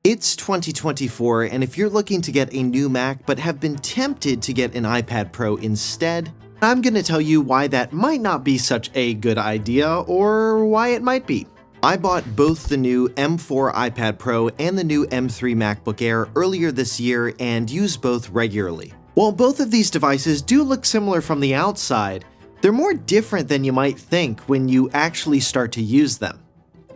It's 2024, and if you're looking to get a new Mac but have been tempted to get an iPad Pro instead, I'm going to tell you why that might not be such a good idea, or why it might be. I bought both the new M4 iPad Pro and the new M3 MacBook Air earlier this year and use both regularly. While both of these devices do look similar from the outside, they're more different than you might think when you actually start to use them.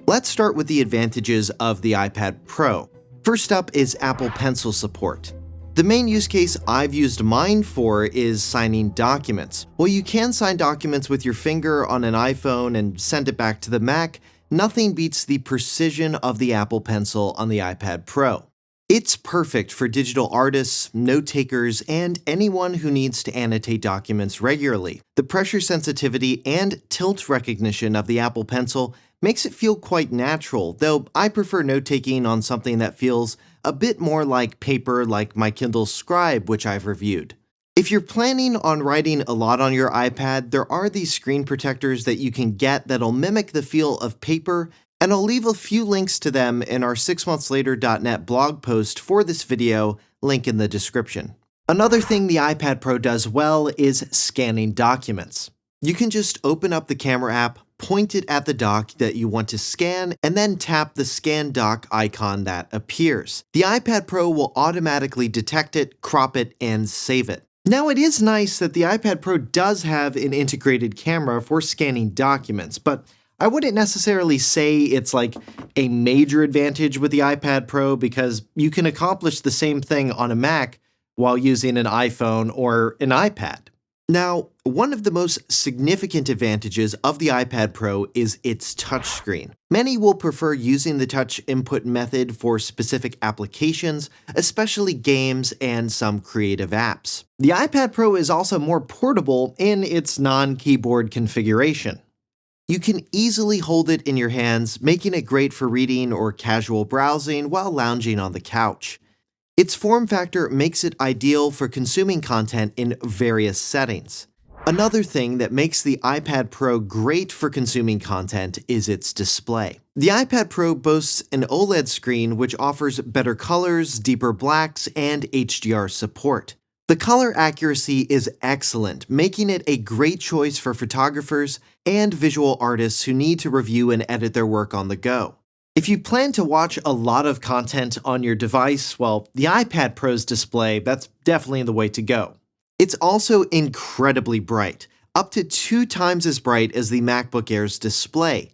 Let's start with the advantages of the iPad Pro. First up is Apple Pencil support. The main use case I've used mine for is signing documents. While you can sign documents with your finger on an iPhone and send it back to the Mac, nothing beats the precision of the Apple Pencil on the iPad Pro. It's perfect for digital artists, note-takers, and anyone who needs to annotate documents regularly. The pressure sensitivity and tilt recognition of the Apple Pencil makes it feel quite natural, though I prefer note-taking on something that feels a bit more like paper, like my Kindle Scribe, which I've reviewed. If you're planning on writing a lot on your iPad, there are these screen protectors that you can get that'll mimic the feel of paper, and I'll leave a few links to them in our 6monthslater.net blog post for this video, link in the description. Another thing the iPad Pro does well is scanning documents. You can just open up the camera app, point it at the doc that you want to scan, and then tap the Scan Doc icon that appears. The iPad Pro will automatically detect it, crop it, and save it. Now, it is nice that the iPad Pro does have an integrated camera for scanning documents, but I wouldn't necessarily say it's like a major advantage with the iPad Pro because you can accomplish the same thing on a Mac while using an iPhone or an iPad. Now, one of the most significant advantages of the iPad Pro is its touchscreen. Many will prefer using the touch input method for specific applications, especially games and some creative apps. The iPad Pro is also more portable in its non-keyboard configuration. You can easily hold it in your hands, making it great for reading or casual browsing while lounging on the couch. Its form factor makes it ideal for consuming content in various settings. Another thing that makes the iPad Pro great for consuming content is its display. The iPad Pro boasts an OLED screen which offers better colors, deeper blacks, and HDR support. The color accuracy is excellent, making it a great choice for photographers and visual artists who need to review and edit their work on the go. If you plan to watch a lot of content on your device, well, the iPad Pro's display, that's definitely the way to go. It's also incredibly bright, up to 2 times as bright as the MacBook Air's display.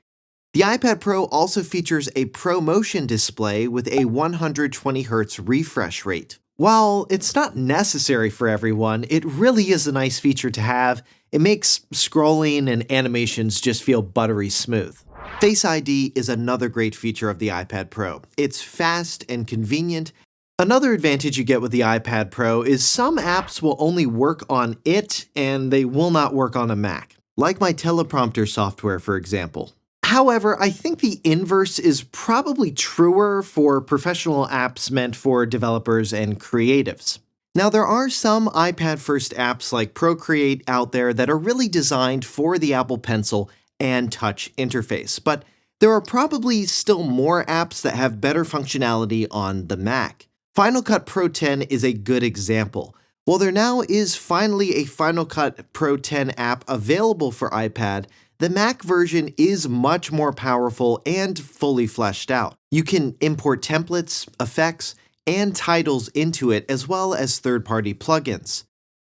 The iPad Pro also features a ProMotion display with a 120Hz refresh rate. While it's not necessary for everyone, it really is a nice feature to have. It makes scrolling and animations just feel buttery smooth. Face ID is another great feature of the iPad Pro. It's fast and convenient. Another advantage you get with the iPad Pro is some apps will only work on it and they will not work on a Mac, like my teleprompter software, for example. However, I think the inverse is probably truer for professional apps meant for developers and creatives. Now, there are some iPad-first apps like Procreate out there that are really designed for the Apple Pencil and touch interface, but there are probably still more apps that have better functionality on the Mac. Final Cut Pro 10 is a good example. While there now is finally a Final Cut Pro 10 app available for iPad, the Mac version is much more powerful and fully fleshed out. You can import templates, effects, and titles into it, as well as third-party plugins.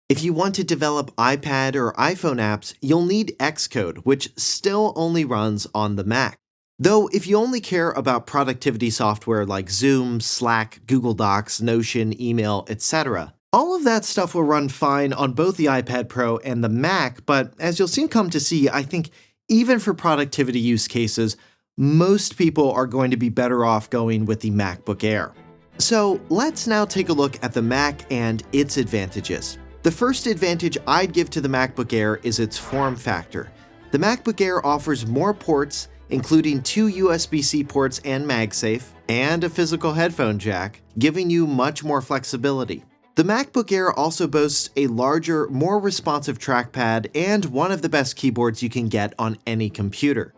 If you want to develop iPad or iPhone apps, you'll need Xcode, which still only runs on the Mac. Though if you only care about productivity software like Zoom, Slack, Google Docs, Notion, email, etc., all of that stuff will run fine on both the iPad Pro and the Mac, but as you'll soon come to see, I think even for productivity use cases, most people are going to be better off going with the MacBook Air. So let's now take a look at the Mac and its advantages. The first advantage I'd give to the MacBook Air is its form factor. The MacBook Air offers more ports, including 2 USB-C ports and MagSafe, and a physical headphone jack, giving you much more flexibility. The MacBook Air also boasts a larger, more responsive trackpad and one of the best keyboards you can get on any computer.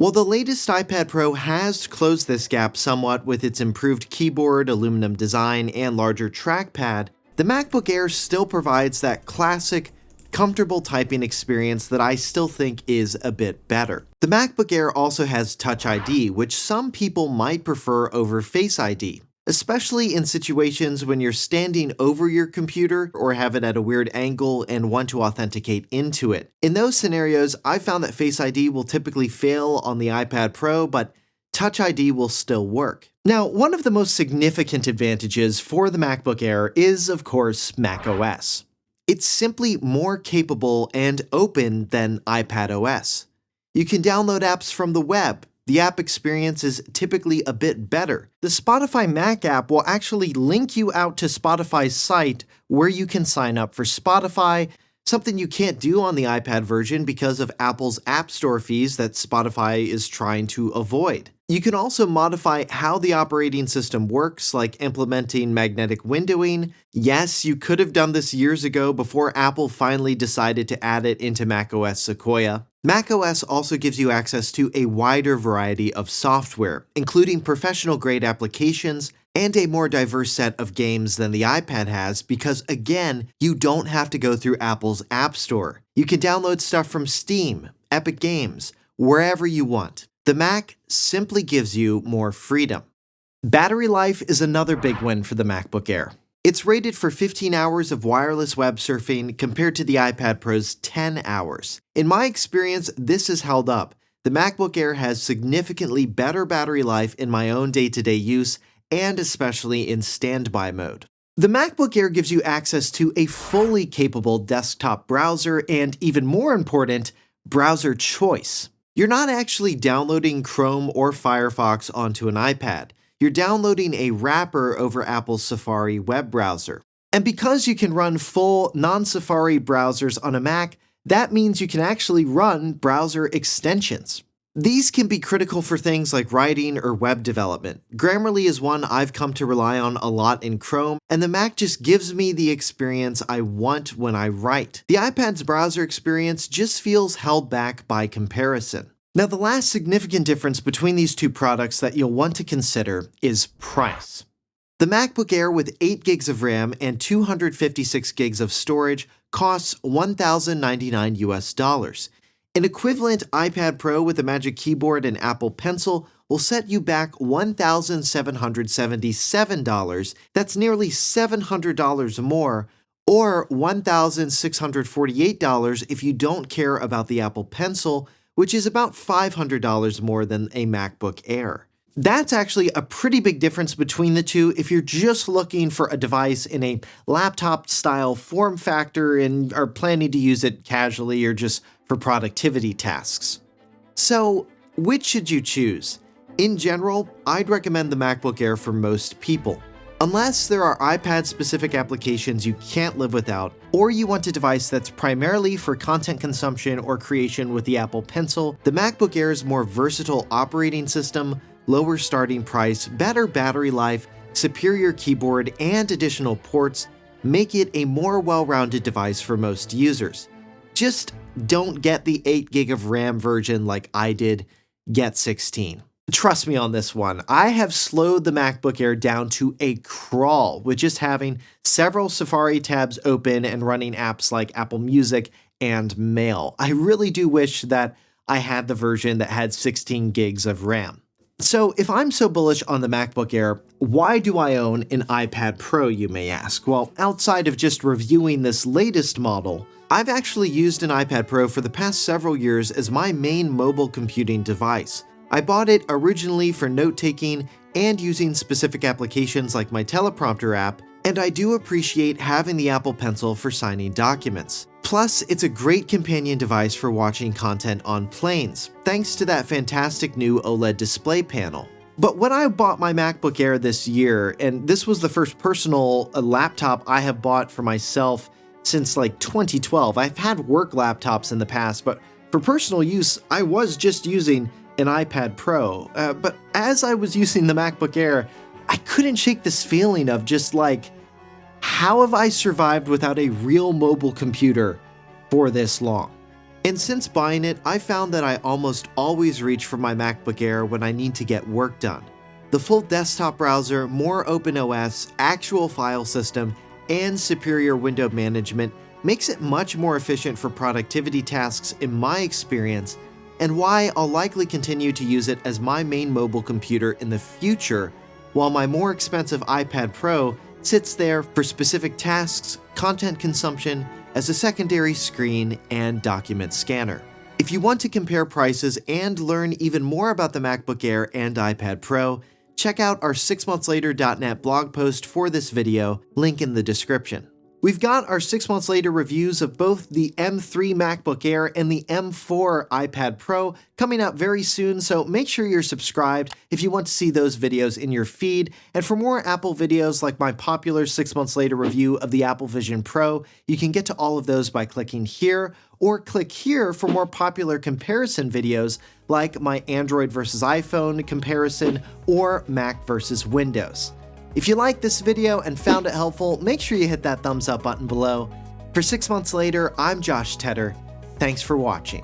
While the latest iPad Pro has closed this gap somewhat with its improved keyboard, aluminum design, and larger trackpad, the MacBook Air still provides that classic, comfortable typing experience that I still think is a bit better. The MacBook Air also has Touch ID, which some people might prefer over Face ID, especially in situations when you're standing over your computer or have it at a weird angle and want to authenticate into it. In those scenarios, I found that Face ID will typically fail on the iPad Pro, but Touch ID will still work. Now, one of the most significant advantages for the MacBook Air is, of course, macOS. It's simply more capable and open than iPadOS. You can download apps from the web. The app experience is typically a bit better. The Spotify Mac app will actually link you out to Spotify's site where you can sign up for Spotify, something you can't do on the iPad version because of Apple's App Store fees that Spotify is trying to avoid. You can also modify how the operating system works, like implementing magnetic windowing. Yes, you could have done this years ago before Apple finally decided to add it into macOS Sequoia. macOS also gives you access to a wider variety of software, including professional-grade applications and a more diverse set of games than the iPad has because, again, you don't have to go through Apple's App Store. You can download stuff from Steam, Epic Games, wherever you want. The Mac simply gives you more freedom. Battery life is another big win for the MacBook Air. It's rated for 15 hours of wireless web surfing compared to the iPad Pro's 10 hours. In my experience, this has held up. The MacBook Air has significantly better battery life in my own day-to-day use, and especially in standby mode. The MacBook Air gives you access to a fully capable desktop browser and, even more important, browser choice. You're not actually downloading Chrome or Firefox onto an iPad. You're downloading a wrapper over Apple's Safari web browser. And because you can run full non-Safari browsers on a Mac, that means you can actually run browser extensions. These can be critical for things like writing or web development. Grammarly is one I've come to rely on a lot in Chrome, and the Mac just gives me the experience I want when I write. The iPad's browser experience just feels held back by comparison. Now, the last significant difference between these two products that you'll want to consider is price. The MacBook Air with 8 gigs of RAM and 256 gigs of storage costs $1,099 US. An equivalent iPad Pro with a Magic Keyboard and Apple Pencil will set you back $1,777. That's nearly $700 more, or $1,648 if you don't care about the Apple Pencil, which is about $500 more than a MacBook Air. That's actually a pretty big difference between the two if you're just looking for a device in a laptop-style form factor and are planning to use it casually or just for productivity tasks. So, which should you choose? In general, I'd recommend the MacBook Air for most people. Unless there are iPad-specific applications you can't live without, or you want a device that's primarily for content consumption or creation with the Apple Pencil, the MacBook Air's more versatile operating system, lower starting price, better battery life, superior keyboard, and additional ports make it a more well-rounded device for most users. Just don't get the 8 gig of RAM version like I did, get 16. Trust me on this one, I have slowed the MacBook Air down to a crawl with just having several Safari tabs open and running apps like Apple Music and Mail. I really do wish that I had the version that had 16 gigs of RAM. So if I'm so bullish on the MacBook Air, why do I own an iPad Pro, you may ask? Well, outside of just reviewing this latest model, I've actually used an iPad Pro for the past several years as my main mobile computing device. I bought it originally for note-taking and using specific applications like my teleprompter app, and I do appreciate having the Apple Pencil for signing documents. Plus, it's a great companion device for watching content on planes, thanks to that fantastic new OLED display panel. But when I bought my MacBook Air this year, and this was the first personal laptop I have bought for myself since like 2012. I've had work laptops in the past, but for personal use, I was just using an iPad Pro. But as I was using the MacBook Air, I couldn't shake this feeling of just like, how have I survived without a real mobile computer for this long? And since buying it, I found that I almost always reach for my MacBook Air when I need to get work done. The full desktop browser, more OpenOS, actual file system, and superior window management makes it much more efficient for productivity tasks in my experience, and why I'll likely continue to use it as my main mobile computer in the future, while my more expensive iPad Pro sits there for specific tasks, content consumption, as a secondary screen and document scanner. If you want to compare prices and learn even more about the MacBook Air and iPad Pro, check out our 6monthslater.net blog post for this video, link in the description. We've got our 6 months later reviews of both the M3 MacBook Air and the M4 iPad Pro coming out very soon, so make sure you're subscribed if you want to see those videos in your feed. And for more Apple videos like my popular 6 months later review of the Apple Vision Pro, you can get to all of those by clicking here, or click here for more popular comparison videos like my Android versus iPhone comparison or Mac versus Windows. If you liked this video and found it helpful, make sure you hit that thumbs up button below. For 6 months later, I'm Josh Tedder. Thanks for watching.